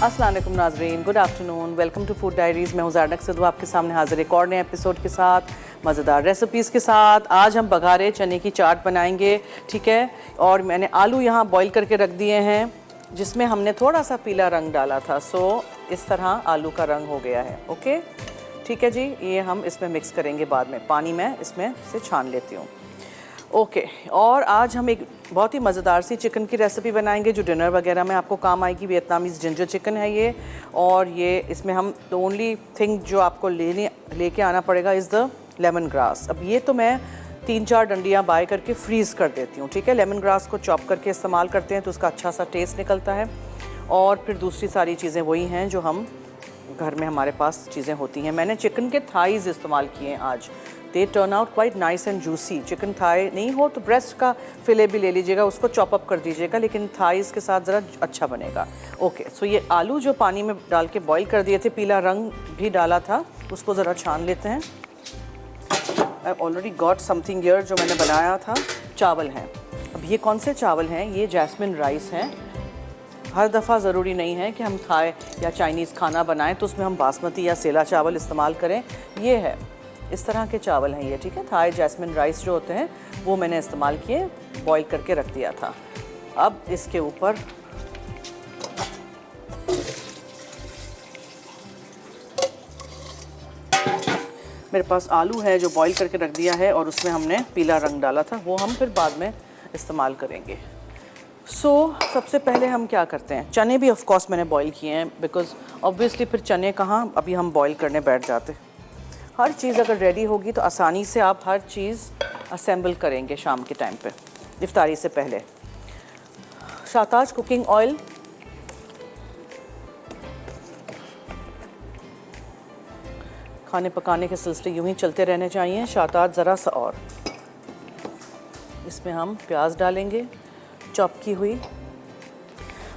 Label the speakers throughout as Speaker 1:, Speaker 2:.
Speaker 1: अस्सलाम वालेकुम नाज़रीन, good afternoon, welcome to food diaries. मैं हूँ ज़ारनक सिद्धू आपके सामने हाजिर एक और नए एपिसोड के साथ, मज़ेदार रेसिपीज़ के साथ। आज हम बघारे चने की चाट बनाएंगे, ठीक है। और मैंने आलू यहाँ बॉईल करके रख दिए हैं, जिसमें हमने थोड़ा सा पीला रंग डाला था। सो इस तरह आलू का रंग हो गया है, ओके, ठीक है जी। ये हम इसमें मिक्स करेंगे बाद में, पानी में इसमें से छान लेती हूँ, ओके। और आज हम एक बहुत ही मज़ेदार सी चिकन की रेसिपी बनाएंगे जो डिनर वगैरह में आपको काम आएगी। वियतनामीज़ जिंजर चिकन है ये, और ये इसमें हम द ओनली थिंग जो आपको लेके आना पड़ेगा इज़ द लेमन ग्रास। अब ये तो मैं 3-4 डंडियाँ बाय करके फ्रीज़ कर देती हूँ, ठीक है। लेमन ग्रास को चॉप करके इस्तेमाल करते हैं तो उसका अच्छा सा टेस्ट निकलता है। और फिर दूसरी सारी चीज़ें वही हैं जो हम घर में हमारे पास चीज़ें होती हैं। मैंने चिकन के थाइज़ इस्तेमाल किए हैं आज, they turn out quite nice and juicy. Chicken thigh नहीं हो तो ब्रेस्ट का फिले भी ले लीजिएगा, उसको चॉप अप कर दीजिएगा, लेकिन थाइज़ के साथ ज़रा अच्छा बनेगा, ओके। सो ये आलू जो पानी में डाल के बॉईल कर दिए थे, पीला रंग भी डाला था, उसको ज़रा छान लेते हैं। I already got something here जो मैंने बनाया था। चावल हैं, अब ये कौन से चावल हैं? ये जैस्मिन राइस हैं। हर दफ़ा ज़रूरी नहीं है कि हम थाई या चाइनीज़ खाना बनाएं तो उसमें हम बासमती या सेला चावल इस्तेमाल करें। ये है, इस तरह के चावल हैं ये, ठीक है। थाई जैस्मिन राइस जो होते हैं वो मैंने इस्तेमाल किए, बॉईल करके रख दिया था। अब इसके ऊपर मेरे पास आलू है जो बॉईल करके रख दिया है, और उसमें हमने पीला रंग डाला था, वो हम फिर बाद में इस्तेमाल करेंगे। सबसे पहले हम क्या करते हैं, चने भी ऑफ कोर्स मैंने बॉईल किए हैं, बिकॉज़ ऑब्वियसली फिर चने कहाँ अभी हम बॉईल करने बैठ जाते। हर चीज़ अगर रेडी होगी तो आसानी से आप हर चीज़ असेंबल करेंगे शाम के टाइम पे, इफ्तारी से पहले। शाताज कुकिंग ऑयल, खाने पकाने के सिलसिले यूं ही चलते रहने चाहिए। शाताज ज़रा सा और, इसमें हम प्याज डालेंगे चॉप की हुई।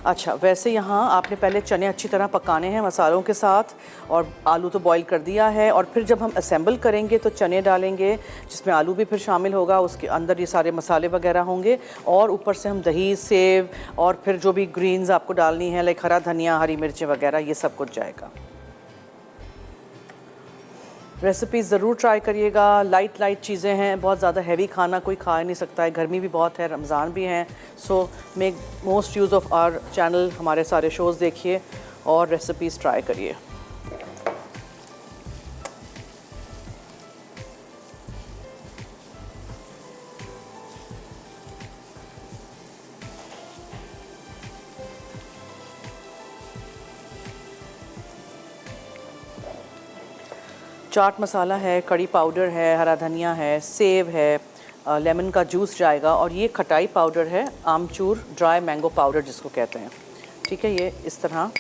Speaker 1: अच्छा, वैसे यहाँ आपने पहले चने अच्छी तरह पकाने हैं मसालों के साथ, और आलू तो बॉईल कर दिया है। और फिर जब हम असेंबल करेंगे तो चने डालेंगे, जिसमें आलू भी फिर शामिल होगा, उसके अंदर ये सारे मसाले वगैरह होंगे, और ऊपर से हम दही, सेव और फिर जो भी ग्रीन्स आपको डालनी है लाइक हरा धनिया, हरी मिर्चें वगैरह, ये सब कुछ जाएगा। रेसिपी ज़रूर ट्राई करिएगा। लाइट चीज़ें हैं, बहुत ज़्यादा हैवी खाना कोई खा नहीं सकता है, गर्मी भी बहुत है, रमज़ान भी हैं। So make most use of our channel, हमारे सारे शोज़ देखिए और रेसिपीज़ ट्राई करिए। चाट मसाला है, कड़ी पाउडर है, हरा धनिया है, सेव है, लेमन का जूस जाएगा, और ये खटाई पाउडर है, आमचूर ड्राई मैंगो पाउडर जिसको कहते हैं, ठीक है। ये इस तरह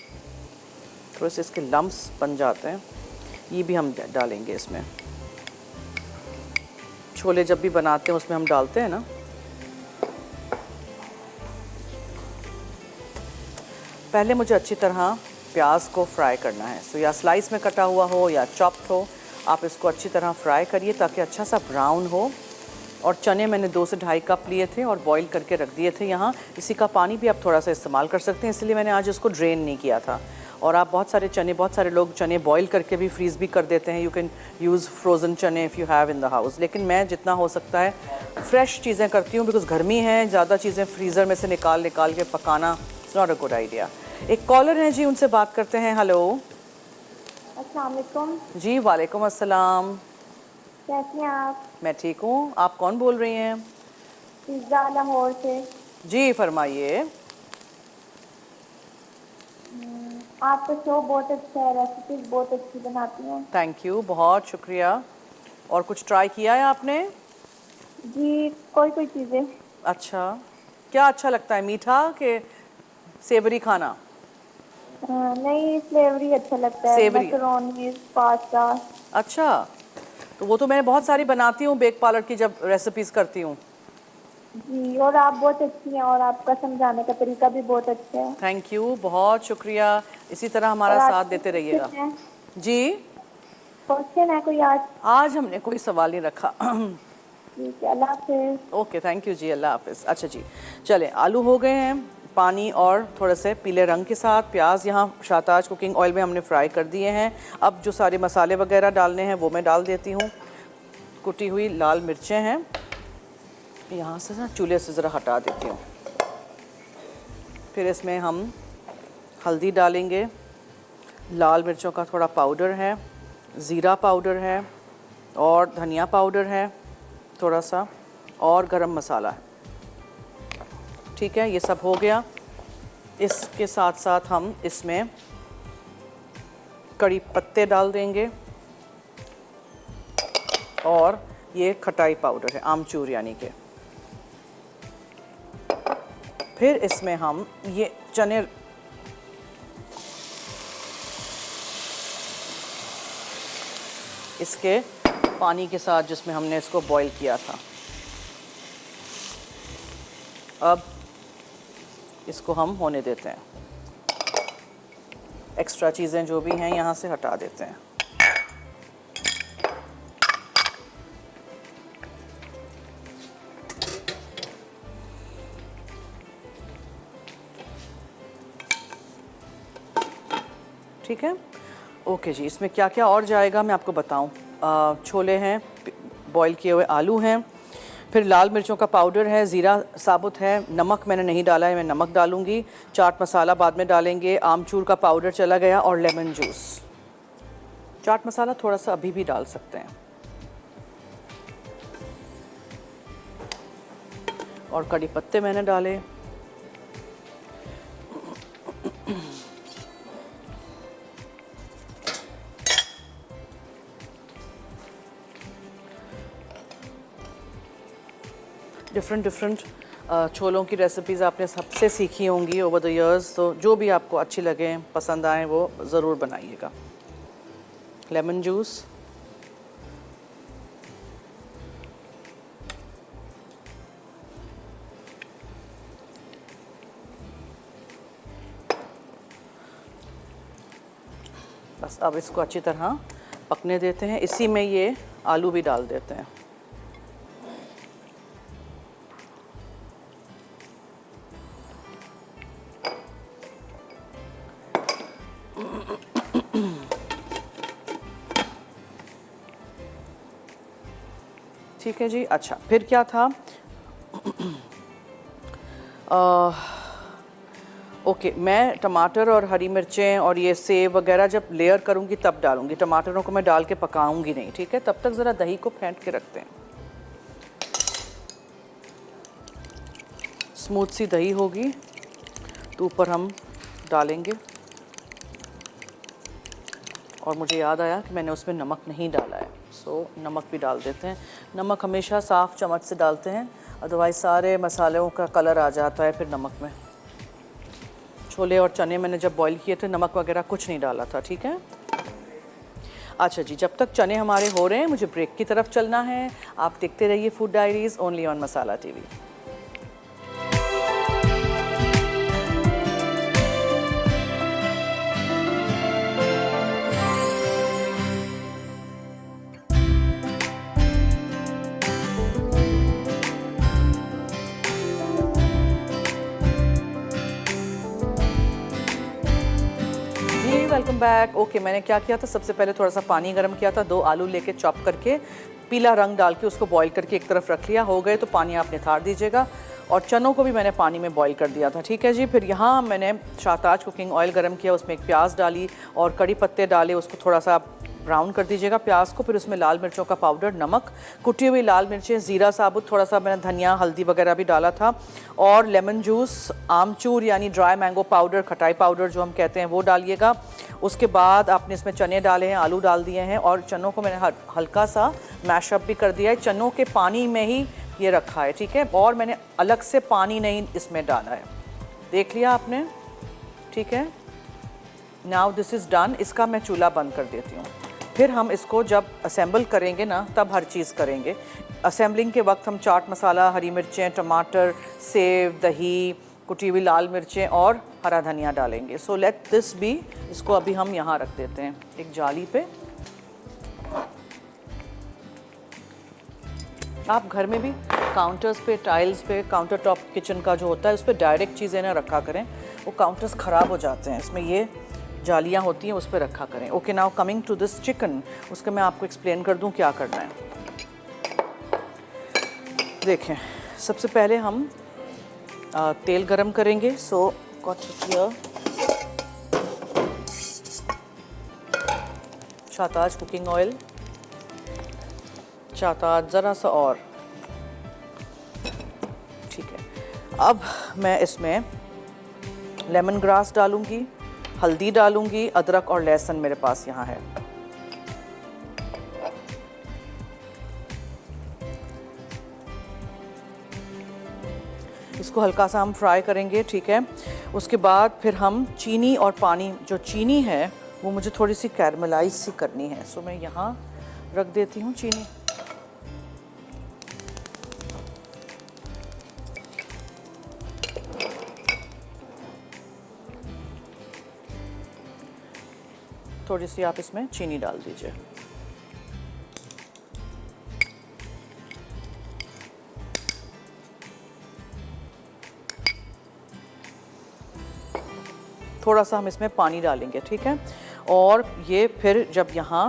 Speaker 1: थोड़े से इसके लम्प्स बन जाते हैं, ये भी हम डालेंगे इसमें। छोले जब भी बनाते हैं उसमें हम डालते हैं ना। पहले मुझे अच्छी तरह प्याज को फ्राई करना है। सो या स्लाइस में कटा हुआ हो या चॉप्ड हो, आप इसको अच्छी तरह फ्राई करिए ताकि अच्छा सा ब्राउन हो। और चने मैंने 2 से ढाई कप लिए थे और बॉईल करके रख दिए थे यहाँ। इसी का पानी भी आप थोड़ा सा इस्तेमाल कर सकते हैं, इसलिए मैंने आज इसको ड्रेन नहीं किया था। और आप बहुत सारे लोग चने बॉईल करके भी फ्रीज़ भी कर देते हैं। यू कैन यूज़ फ्रोज़न चने if you have in the house, लेकिन मैं जितना हो सकता है फ्रेश चीज़ें करती हूँ, बिकॉज़ गर्मी है, ज़्यादा चीज़ें फ्रीज़र में से निकाल के पकाना it's not a good idea. एक कॉलर हैं जी, उनसे बात करते हैं। हेलो,
Speaker 2: अस्सलाम वालेकुम।
Speaker 1: जी वालेकुम अस्सलाम।
Speaker 2: कैसे हैं आप?
Speaker 1: मैं ठीक हूँ, आप कौन बोल रही हैं?
Speaker 2: पिज़्ज़ा लाहौर से।
Speaker 1: जी फरमाइए।
Speaker 2: आपका शो बहुत अच्छा है, रेसिपीज बहुत अच्छी बनाती हैं।
Speaker 1: थैंक यू, बहुत शुक्रिया। और कुछ ट्राई किया है आपने?
Speaker 2: जी, कोई चीज़ें।
Speaker 1: अच्छा, क्या अच्छा लगता है, मीठा के सेवरी खाना?
Speaker 2: नहीं, फ्लेवरी अच्छा लगता है,
Speaker 1: सेवरी,
Speaker 2: मैकरोनी, पास्ता।
Speaker 1: अच्छा। तो वो तो मैं बहुत सारी बनाती हूँ बेक पार्लर की जब रेसिपीज़ करती हूँ।
Speaker 2: जी, और आप बहुत अच्छी हैं, और आपका समझाने का तरीका भी बहुत अच्छा है।
Speaker 1: थैंक यू, बहुत शुक्रिया। इसी तरह हमारा साथ देते रहिएगा। जी,
Speaker 2: क्वेश्चन है कोई
Speaker 1: आज हमने कोई सवाल नहीं रखा।
Speaker 2: ठीक है, अल्लाह हाफिज़।
Speaker 1: ओके, थैंक यू जी, अल्लाह हाफिज़। अच्छा जी, चलें, आलू हो गए हैं, पानी और थोड़े से पीले रंग के साथ प्याज यहाँ शाहताज कुकिंग ऑयल में हमने फ्राई कर दिए हैं। अब जो सारे मसाले वगैरह डालने हैं वो मैं डाल देती हूँ। कुटी हुई लाल मिर्चें हैं, यहाँ से ना चूल्हे से ज़रा हटा देती हूँ। फिर इसमें हम हल्दी डालेंगे, लाल मिर्चों का थोड़ा पाउडर है, ज़ीरा पाउडर है और धनिया पाउडर है थोड़ा सा, और गरम मसाला है। ठीक है, ये सब हो गया। इसके साथ साथ हम इसमें कड़ी पत्ते डाल देंगे और ये खटाई पाउडर है, आमचूर यानी के। फिर इसमें हम ये चने इसके पानी के साथ जिसमें हमने इसको बॉईल किया था, अब इसको हम होने देते हैं। एक्स्ट्रा चीज़ें जो भी हैं यहाँ से हटा देते हैं। ठीक है, ओके जी। इसमें क्या क्या और जाएगा मैं आपको बताऊं। छोले हैं, बॉईल किए हुए आलू हैं, फिर लाल मिर्चों का पाउडर है, ज़ीरा साबुत है, नमक मैंने नहीं डाला है, मैं नमक डालूंगी, चाट मसाला बाद में डालेंगे, आमचूर का पाउडर चला गया और लेमन जूस। चाट मसाला थोड़ा सा अभी भी डाल सकते हैं। और कड़ी पत्ते मैंने डाले। डिफरेंट छोलों की रेसिपीज़ आपने सबसे सीखी होंगी ओवर द इयर्स, तो जो भी आपको अच्छी लगे, पसंद आए, वो ज़रूर बनाइएगा। लेमन जूस, बस अब इसको अच्छी तरह पकने देते हैं। इसी में ये आलू भी डाल देते हैं। ठीक है जी। अच्छा, फिर क्या था, ओके, मैं टमाटर और हरी मिर्चें और ये सेव वगैरह जब लेयर करूँगी तब डालूँगी। टमाटरों को मैं डाल के पकाऊँगी नहीं, ठीक है। तब तक ज़रा दही को फेंट के रखते हैं। स्मूथ सी दही होगी तो ऊपर हम डालेंगे। और मुझे याद आया कि मैंने उसमें नमक नहीं डाला है, सो नमक भी डाल देते हैं। नमक हमेशा साफ़ चम्मच से डालते हैं, अदरवाइज़ सारे मसालों का कलर आ जाता है फिर नमक में। छोले और चने मैंने जब बॉईल किए थे नमक वगैरह कुछ नहीं डाला था, ठीक है। अच्छा जी, जब तक चने हमारे हो रहे हैं मुझे ब्रेक की तरफ चलना है। आप देखते रहिए food diaries only on masala TV. Welcome back. Okay, मैंने क्या किया था, सबसे पहले थोड़ा सा पानी गर्म किया था, 2 आलू लेके चॉप करके पीला रंग डाल के उसको बॉईल करके एक तरफ रख लिया। हो गए तो पानी आप निथार दीजिएगा। और चनों को भी मैंने पानी में बॉईल कर दिया था, ठीक है जी। फिर यहाँ मैंने शाहताज कुकिंग ऑयल गर्म किया, उसमें एक प्याज डाली और कड़ी पत्ते डाले, उसको थोड़ा सा ब्राउन कर दीजिएगा प्याज को। फिर उसमें लाल मिर्चों का पाउडर, नमक, कुटी हुई लाल मिर्चें, ज़ीरा साबुत, थोड़ा सा मैंने धनिया हल्दी वगैरह भी डाला था, और लेमन जूस, आमचूर यानी ड्राई मैंगो पाउडर, खटाई पाउडर जो हम कहते हैं वो डालिएगा। उसके बाद आपने इसमें चने डाले हैं, आलू डाल दिए हैं और चनों को मैंने हल्का सा मैशअप भी कर दिया है। चनों के पानी में ही ये रखा है, ठीक है। और मैंने अलग से पानी नहीं इसमें डाला है, देख लिया आपने, ठीक है। Now this is done. इसका मैं चूल्हा बंद कर देती हूँ। फिर हम इसको जब असेंबल करेंगे ना तब हर चीज़ करेंगे। असेंबलिंग के वक्त हम चाट मसाला, हरी मिर्चें, टमाटर, सेव, दही, कुटी हुई लाल मिर्चें और हरा धनिया डालेंगे। So let this be. इसको अभी हम यहाँ रख देते हैं एक जाली पे। आप घर में भी काउंटर्स पे, टाइल्स पे, काउंटर टॉप किचन का जो होता है उस पर डायरेक्ट चीज़ें ना रखा करें, वो काउंटर्स ख़राब हो जाते हैं। इसमें ये जालियाँ होती हैं, उस पर रखा करें। Okay, now coming to this chicken, उसका मैं आपको एक्सप्लेन कर दूं क्या करना है। देखें, सबसे पहले हम तेल गरम करेंगे। So got it here, Shahtaj cooking oil, Shahtaj ज़रा सा और, ठीक है। अब मैं इसमें लेमन ग्रास डालूंगी, हल्दी डालूंगी, अदरक और लहसुन मेरे पास यहाँ है। इसको हल्का सा हम फ्राई करेंगे, ठीक है। उसके बाद फिर हम चीनी और पानी, जो चीनी है वो मुझे थोड़ी सी कैरमलाइज सी करनी है, सो मैं यहाँ रख देती हूँ चीनी। थोड़ी सी आप इसमें चीनी डाल दीजिए। थोड़ा सा हम इसमें पानी डालेंगे, ठीक है। और ये फिर जब यहाँ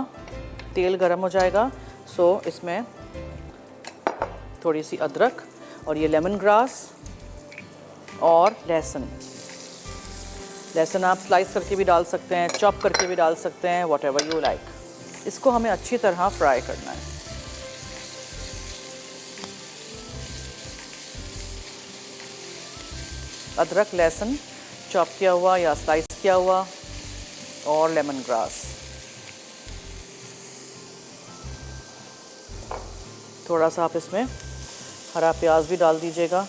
Speaker 1: तेल गरम हो जाएगा, सो इसमें थोड़ी सी अदरक और ये लेमन ग्रास और लहसुन। लहसुन आप स्लाइस करके भी डाल सकते हैं, चॉप करके भी डाल सकते हैं, व्हाटएवर यू लाइक। इसको हमें अच्छी तरह फ्राई करना है। अदरक, लहसुन चॉप किया हुआ या स्लाइस किया हुआ और लेमन ग्रास। थोड़ा सा आप इसमें हरा प्याज भी डाल दीजिएगा।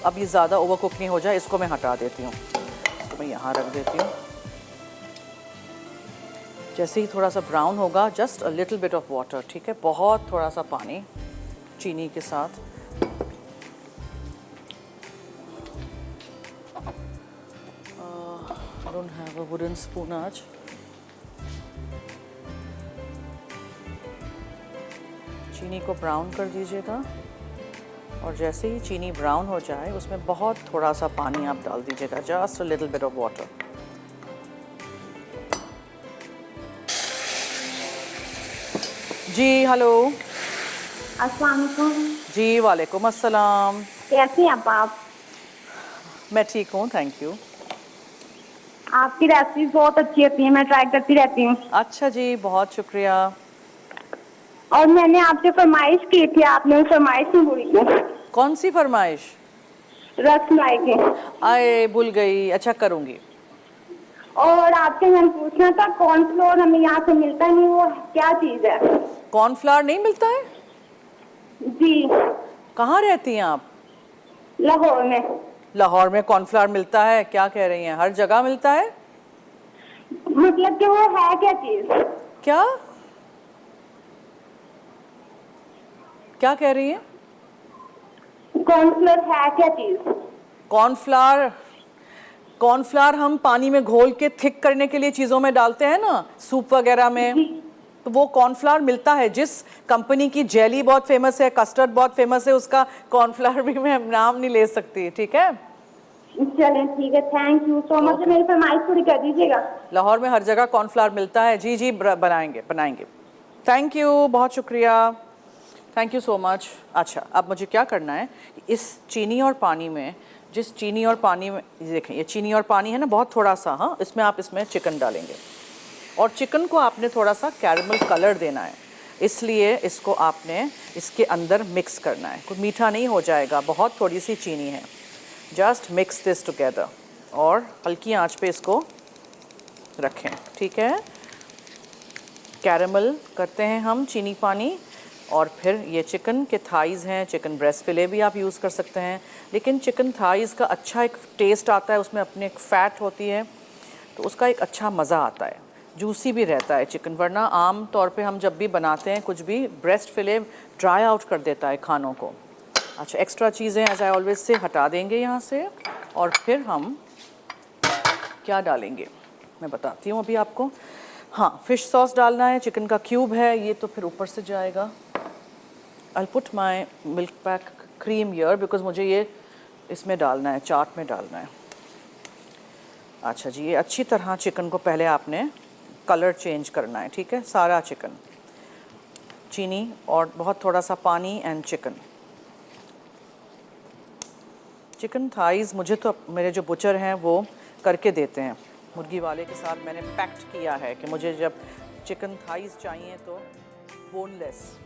Speaker 1: अब ये ज़्यादा ओवर कुक नहीं हो जाए, इसको मैं हटा देती हूँ। इसको मैं यहाँ रख देती हूँ। जैसे ही थोड़ा सा ब्राउन होगा, just a little bit of water, ठीक है, बहुत थोड़ा सा पानी चीनी के साथ। I don't have a wooden spoon आज। चीनी को ब्राउन कर दीजिएगा और जैसे ही चीनी ब्राउन हो जाए उसमें बहुत थोड़ा सा पानी आप डाल दीजिएगा, just a little bit of water. जी हेलो।
Speaker 2: अस्सलाम वालेकुम।
Speaker 1: जी वालेकुम अस्सलाम।
Speaker 2: कैसी हैं आप?
Speaker 1: मैं ठीक हूँ, थैंक यू।
Speaker 2: आपकी रेसिपी बहुत अच्छी होती है, मैं ट्राई करती रहती हूँ।
Speaker 1: अच्छा जी, बहुत शुक्रिया।
Speaker 2: और मैंने आपसे फरमाइश की थी, आपने फरमाइश नहीं भूली।
Speaker 1: कौन सी फरमाइश?
Speaker 2: रसमलाई की।
Speaker 1: आए भूल गई, अच्छा करूँगी।
Speaker 2: और आपसे मैंने पूछना था, कॉर्नफ्लोर हमें यहाँ से मिलता नहीं, वो क्या चीज़ है?
Speaker 1: कॉर्नफ्लावर नहीं मिलता है?
Speaker 2: जी।
Speaker 1: कहाँ रहती हैं आप?
Speaker 2: लाहौर में।
Speaker 1: लाहौर में कॉर्नफ्लावर मिलता है? क्या कह रही हैं, हर जगह मिलता है?
Speaker 2: मतलब कि वो है क्या चीज़?
Speaker 1: क्या क्या कह रही हैं?
Speaker 2: कॉर्नफ्लोर है क्या चीज़?
Speaker 1: कॉर्नफ्लावर, कॉर्नफ्लावर हम पानी में घोल के थिक करने के लिए चीज़ों में डालते हैं ना, सूप वगैरह में, तो वो कॉर्नफ्लावर मिलता है। जिस कंपनी की जेली बहुत फेमस है, कस्टर्ड बहुत फेमस है, उसका कॉर्नफ्लावर भी मैं नाम नहीं ले सकती, ठीक है।
Speaker 2: चलें ठीक है, थैंक यू सो मच। मेरी फरमाइश पूरी कर दीजिएगा।
Speaker 1: लाहौर में हर जगह कॉर्नफ्लावर मिलता है। जी जी, बनाएंगे बनाएंगे। थैंक यू, बहुत शुक्रिया, थैंक यू सो मच। अच्छा, अब मुझे क्या करना है, इस चीनी और पानी में, जिस चीनी और पानी में, देखें ये चीनी और पानी है ना, बहुत थोड़ा सा, हाँ, इसमें आप इसमें चिकन डालेंगे और चिकन को आपने थोड़ा सा कैरमल कलर देना है, इसलिए इसको आपने इसके अंदर मिक्स करना है। कोई मीठा नहीं हो जाएगा, बहुत थोड़ी सी चीनी है। जस्ट मिक्स दिस टुगेदर और हल्की आंच पे इसको रखें, ठीक है। कैरमल करते हैं हम चीनी पानी, और फिर ये चिकन के थाइज़ हैं, चिकन ब्रेस्ट फिले भी आप यूज़ कर सकते हैं, लेकिन चिकन थाइज़ का अच्छा एक टेस्ट आता है, उसमें अपनी एक फ़ैट होती है, तो उसका एक अच्छा मज़ा आता है। जूसी भी रहता है चिकन, वरना आम तौर पे हम जब भी बनाते हैं कुछ भी, ब्रेस्ट फिले ड्राई आउट कर देता है खानों को। अच्छा, एक्स्ट्रा चीज़ें एज आई ऑलवेज से हटा देंगे यहाँ से, और फिर हम क्या डालेंगे मैं बताती हूँ अभी आपको। हाँ, फिश सॉस डालना है, चिकन का क्यूब है ये, तो फिर ऊपर से जाएगा। I'll put my milk pack cream here because मुझे ये इसमें डालना है, चाट में डालना है। अच्छा जी, ये अच्छी तरह चिकन को पहले आपने कलर चेंज करना है, ठीक है, सारा चिकन, चीनी और बहुत थोड़ा सा पानी एंड चिकन। चिकन थाइज मुझे तो मेरे जो बुचर हैं वो करके देते हैं, मुर्गी वाले के साथ मैंने पैक्ट किया है कि मुझे जब चिकन थाइज चाहिए तो बोनलेस।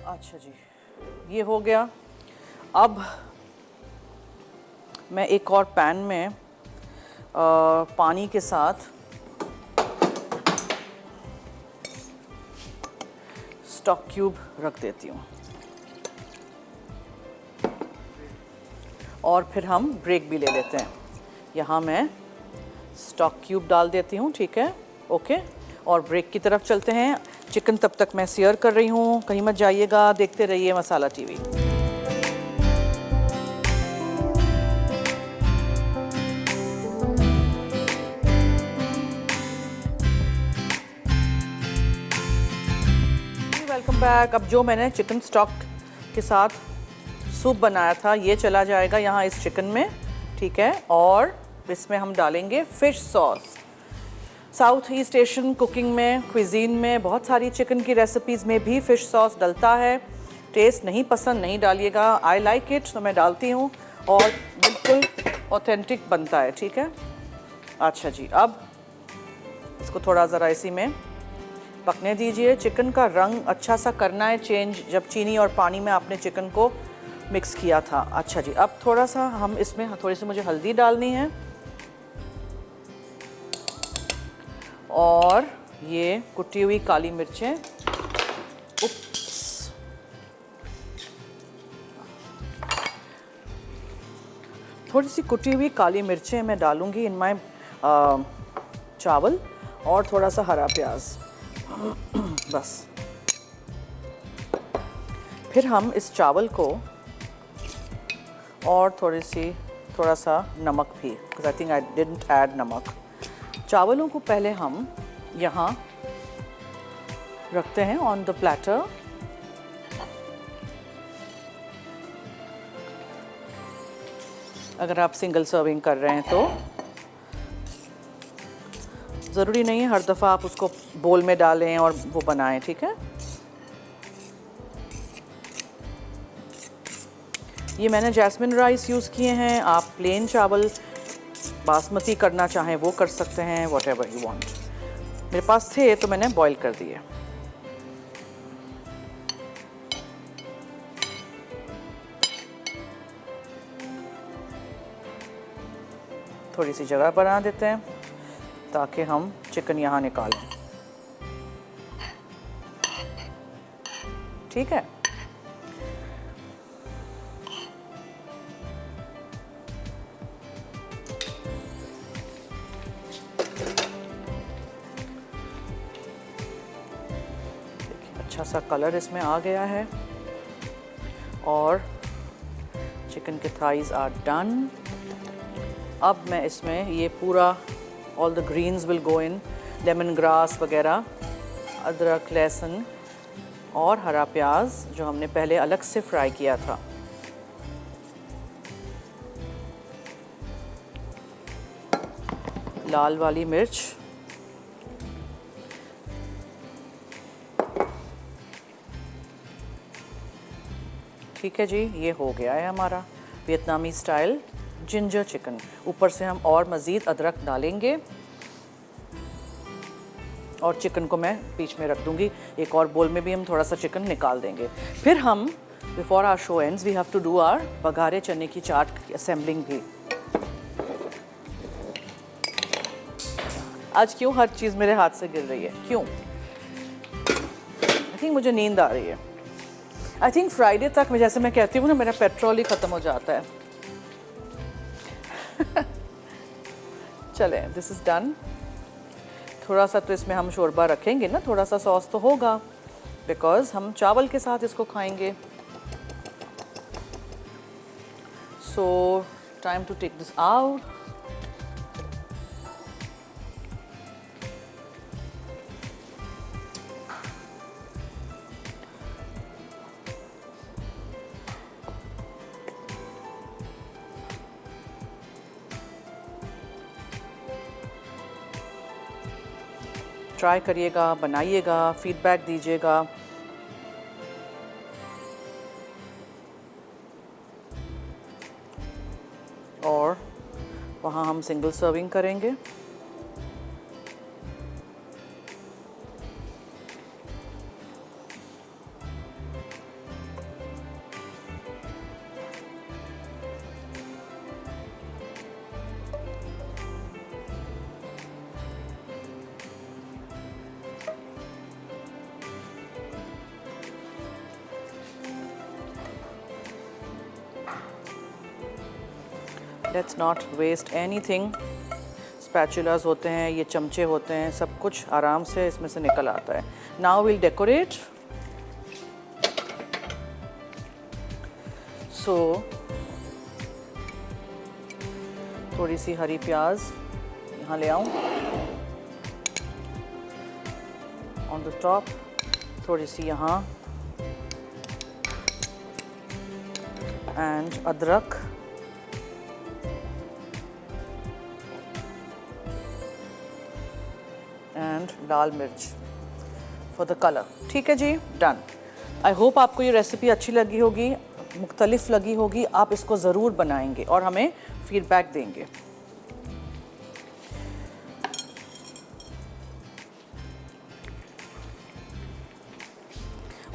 Speaker 1: अच्छा जी, ये हो गया। अब मैं एक और पैन में पानी के साथ स्टॉक क्यूब रख देती हूँ, और फिर हम ब्रेक भी ले लेते हैं। यहाँ मैं स्टॉक क्यूब डाल देती हूँ, ठीक है, ओके, और ब्रेक की तरफ चलते हैं। चिकन तब तक मैं सियर कर रही हूँ, कहीं मत जाइएगा, देखते रहिए मसाला टीवी। Welcome back. अब जो मैंने चिकन स्टॉक के साथ सूप बनाया था ये चला जाएगा यहाँ इस चिकन में, ठीक है, और इसमें हम डालेंगे fish sauce. South east Asian cooking में, क्विजीन में बहुत सारी चिकन की रेसिपीज़ में भी फ़िश सॉस डलता है। टेस्ट नहीं पसंद नहीं डालिएगा, आई लाइक इट तो मैं डालती हूँ, और बिल्कुल ऑथेंटिक बनता है, ठीक है। अच्छा जी, अब इसको थोड़ा ज़रा इसी में पकने दीजिए। चिकन का रंग अच्छा सा करना है चेंज, जब चीनी और पानी में आपने चिकन को मिक्स किया था। अच्छा जी, अब थोड़ा सा हम इसमें थोड़ी सी मुझे हल्दी डालनी है, और ये कुटी हुई काली मिर्चें, उप्स, थोड़ी सी कुटी हुई काली मिर्चें मैं डालूंगी इन माय चावल, और थोड़ा सा हरा प्याज बस। फिर हम इस चावल को, और थोड़ा सा नमक भी, because I think I didn't add नमक। चावलों को पहले हम यहाँ रखते हैं ऑन द प्लेटर। अगर आप सिंगल सर्विंग कर रहे हैं तो ज़रूरी नहीं है हर दफ़ा आप उसको बोल में डालें और वो बनाएं, ठीक है। ये मैंने जैस्मिन राइस यूज़ किए हैं, आप प्लेन चावल बासमती करना चाहें वो कर सकते हैं, वॉट एवर यू वॉन्ट। मेरे पास थे तो मैंने बॉईल कर दिए। थोड़ी सी जगह बना देते हैं ताकि हम चिकन यहाँ निकालें, ठीक है। अच्छा सा कलर इसमें आ गया है, और चिकन के थाइज आर डन। अब मैं इसमें ये पूरा all the greens will go in, lemon grass वगैरह, अदरक, लहसुन और हरा प्याज जो हमने पहले अलग से फ्राई किया था। लाल वाली मिर्च, ठीक है जी, ये हो गया है हमारा वियतनामी स्टाइल जिंजर चिकन। ऊपर से हम और मज़ीद अदरक डालेंगे, और चिकन को मैं बीच में रख दूंगी। एक और बोल में भी हम थोड़ा सा चिकन निकाल देंगे। फिर हम before our show ends we have to do our बघारे चने की चाट की असेंबलिंग भी। आज क्यों हर चीज़ मेरे हाथ से गिर रही है, क्यों? आई थिंक मुझे नींद आ रही है। आई थिंक फ्राइडे तक मैं, जैसे मैं कहती हूँ ना, मेरा पेट्रोल ही ख़त्म हो जाता है। चले, दिस इज़ डन। थोड़ा सा तो इसमें हम शोरबा रखेंगे ना, थोड़ा सा सॉस तो होगा, बिकॉज हम चावल के साथ इसको खाएंगे। So time to take this out. Try करिएगा, बनाइएगा, फीडबैक दीजिएगा। और वहाँ हम सिंगल सर्विंग करेंगे। Let's not waste anything. Spatulas होते हैं, ये चमचे होते हैं, सब कुछ आराम से इसमें से निकल आता है। Now will decorate. सो थोड़ी सी हरी प्याज यहाँ ले आऊँ ऑन द टॉप, थोड़ी सी यहाँ, एंड अदरक, एंड लाल मिर्च फॉर द कलर। ठीक है जी, डन। आई होप आपको ये रेसिपी अच्छी लगी होगी, मुख्तलिफ लगी होगी। आप इसको ज़रूर बनाएंगे और हमें फीडबैक देंगे।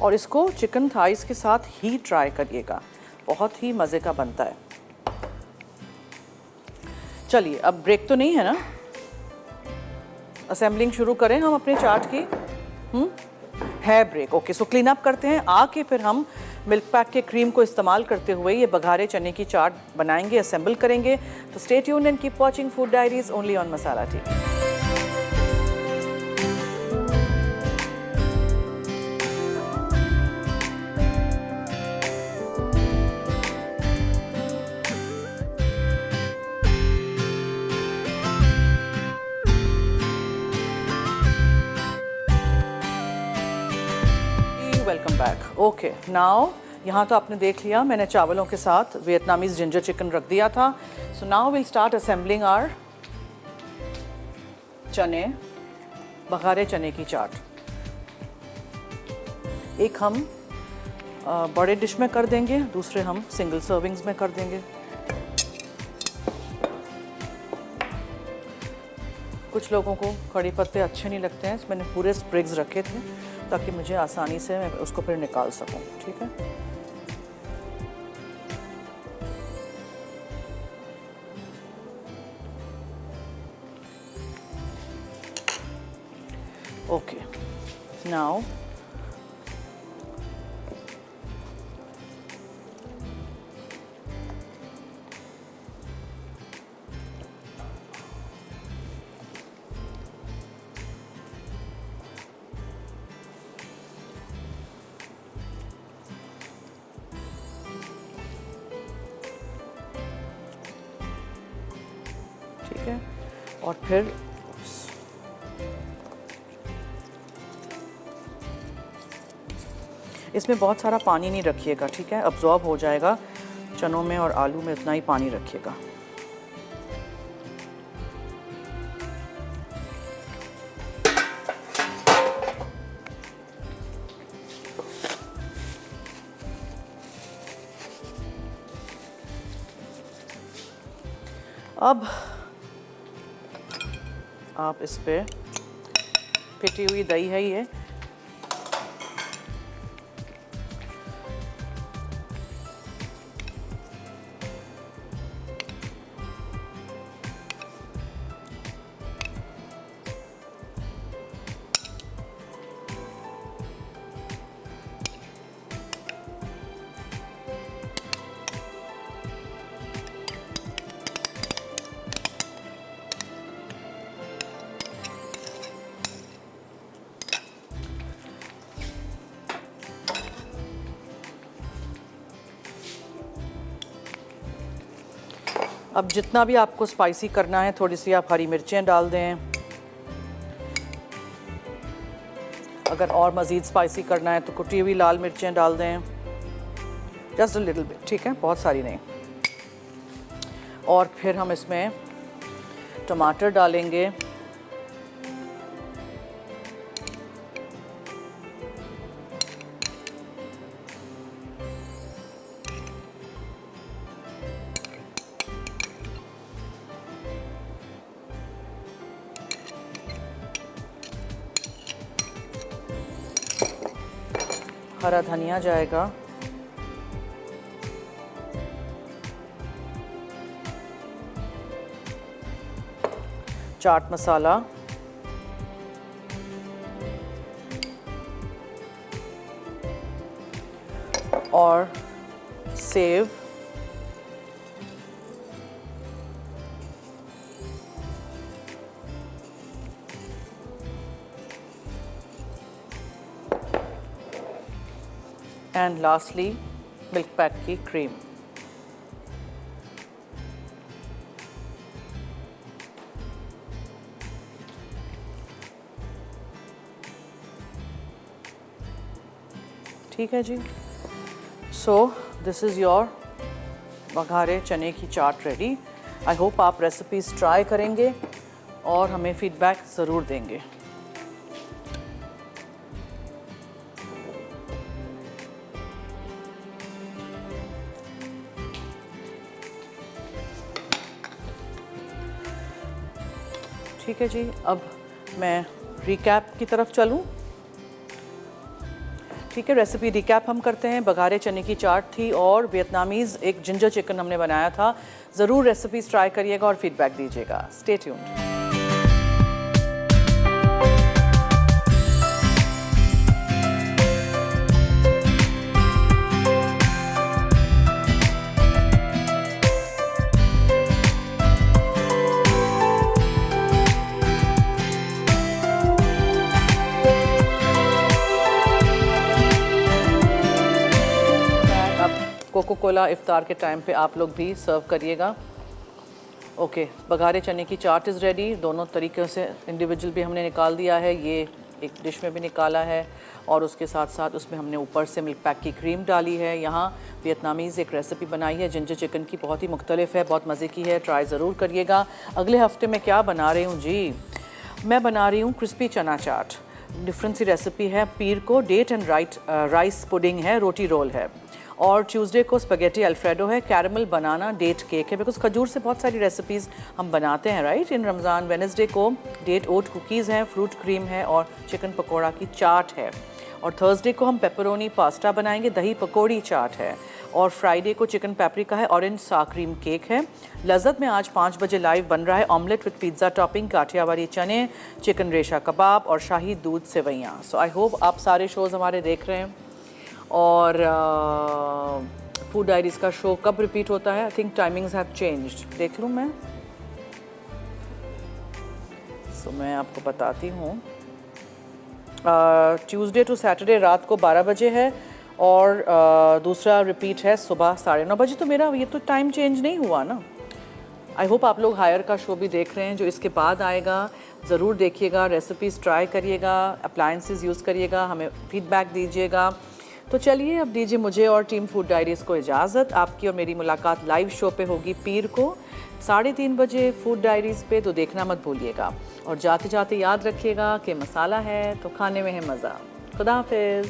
Speaker 1: और इसको चिकन थाइस के साथ ही ट्राई करिएगा, बहुत ही मज़े का बनता है। चलिए, अब ब्रेक तो नहीं है ना? असेंबलिंग शुरू करें हम अपने चाट की? है break. Okay, so clean up करते हैं। आके फिर हम मिल्क पैक के क्रीम को इस्तेमाल करते हुए ये बघारे चने की चाट बनाएंगे, असेंबल करेंगे। तो stay tuned and keep watching food diaries only on masala T. Welcome back. Okay, now यहाँ तो आपने देख लिया, मैंने चावलों के साथ वियतनामीज जिंजर चिकन रख दिया था। So now will start assembling our चने, बघारे चने की चाट। एक हम बड़े डिश में कर देंगे, दूसरे हम सिंगल सर्विंग्स में कर देंगे। कुछ लोगों को कड़ी पत्ते अच्छे नहीं लगते हैं, मैंने पूरे स्प्रिग्स रखे थे ताकि मुझे आसानी से मैं उसको फिर निकाल सकूं। ठीक है, ओके। नाउ ठीक है, और फिर इसमें बहुत सारा पानी नहीं रखिएगा, ठीक है, अब्जॉर्ब हो जाएगा चनों में और आलू में, इतना ही पानी रखिएगा। अब आप इस पे पिटी हुई दही है ये, अब जितना भी आपको स्पाइसी करना है थोड़ी सी आप हरी मिर्चें डाल दें। अगर और मज़ीद स्पाइसी करना है तो कुटी हुई लाल मिर्चें डाल दें, जस्ट अ लिटिल बिट, ठीक है, बहुत सारी नहीं। और फिर हम इसमें टमाटर डालेंगे, हरा धनिया जाएगा, चाट मसाला, और save, and lastly milk pack की क्रीम। ठीक है जी। सो दिस इज़ योर बघारे चने की चाट रेडी। आई होप आप रेसिपीज़ ट्राई करेंगे और हमें फीडबैक ज़रूर देंगे। ठीक है जी, अब मैं रिकैप की तरफ चलूं। ठीक है, रेसिपी रिकैप हम करते हैं। बघारे चने की चाट थी और वियतनामीज़ एक जिंजर चिकन हमने बनाया था। ज़रूर रेसिपीज़ ट्राई करिएगा और फीडबैक दीजिएगा। Stay tuned. कोको कोला इफ्तार के टाइम पे आप लोग भी सर्व करिएगा। ओके, बघारे चने की चाट इज़ रेडी। दोनों तरीक़े से इंडिविजुअल भी हमने निकाल दिया है, ये एक डिश में भी निकाला है और उसके साथ साथ उसमें हमने ऊपर से मिल्क पैक की क्रीम डाली है। यहाँ वियतनामीज़ एक रेसिपी बनाई है जिंजर चिकन की, बहुत ही मुख्तलिफ है, बहुत मज़े की है, ट्राई ज़रूर करिएगा। अगले हफ्ते मैं क्या बना रही हूँ जी, मैं बना रही हूँ क्रिस्पी चना चाट। डिफरेंट सी रेसिपी है। पीर को डेट एंड राइस पुडिंग है, रोटी रोल है, और ट्यूसडे को स्पगेटी अल्फ्रेडो है, कैरमल बनाना डेट केक है, बिकॉज खजूर से बहुत सारी रेसिपीज़ हम बनाते हैं राइट इन रमज़ान। वेडनेसडे को डेट ओट कुकीज़ हैं, फ्रूट क्रीम है और चिकन पकौड़ा की चाट है। और थर्सडे को हम पेपरोनी पास्ता बनाएंगे, दही पकौड़ी चाट है। और फ्राइडे को चिकन पेपरिका है, ऑरेंज सा क्रीम केक है। लज़्ज़त में आज 5 बजे लाइव बन रहा है omelette with pizza topping, Kathiyawadi चने, चिकन रेशा कबाब और शाही दूध सेवैयाँ। सो आई होप आप सारे शोज़ हमारे देख रहे हैं। और फूड डायरीज़ का शो कब रिपीट होता है? I think timings have changed. देख लूँ मैं, सो मैं आपको बताती हूँ। ट्यूसडे टू सैटरडे रात को 12 बजे है और दूसरा रिपीट है सुबह 9:30 बजे। तो मेरा ये तो टाइम चेंज नहीं हुआ ना। आई होप आप लोग हायर का शो भी देख रहे हैं जो इसके बाद आएगा। ज़रूर देखिएगा, रेसिपीज़ ट्राई करिएगा, अप्लायंसेस यूज़ करिएगा, हमें फीडबैक दीजिएगा। तो चलिए अब दीजिए मुझे और टीम फूड डायरीज़ को इजाज़त। आपकी और मेरी मुलाकात लाइव शो पे होगी पीर को 3:30 बजे फूड डायरीज़ पे, तो देखना मत भूलिएगा। और जाते जाते याद रखिएगा कि मसाला है तो खाने में है मज़ा। खुदा हाफिज़।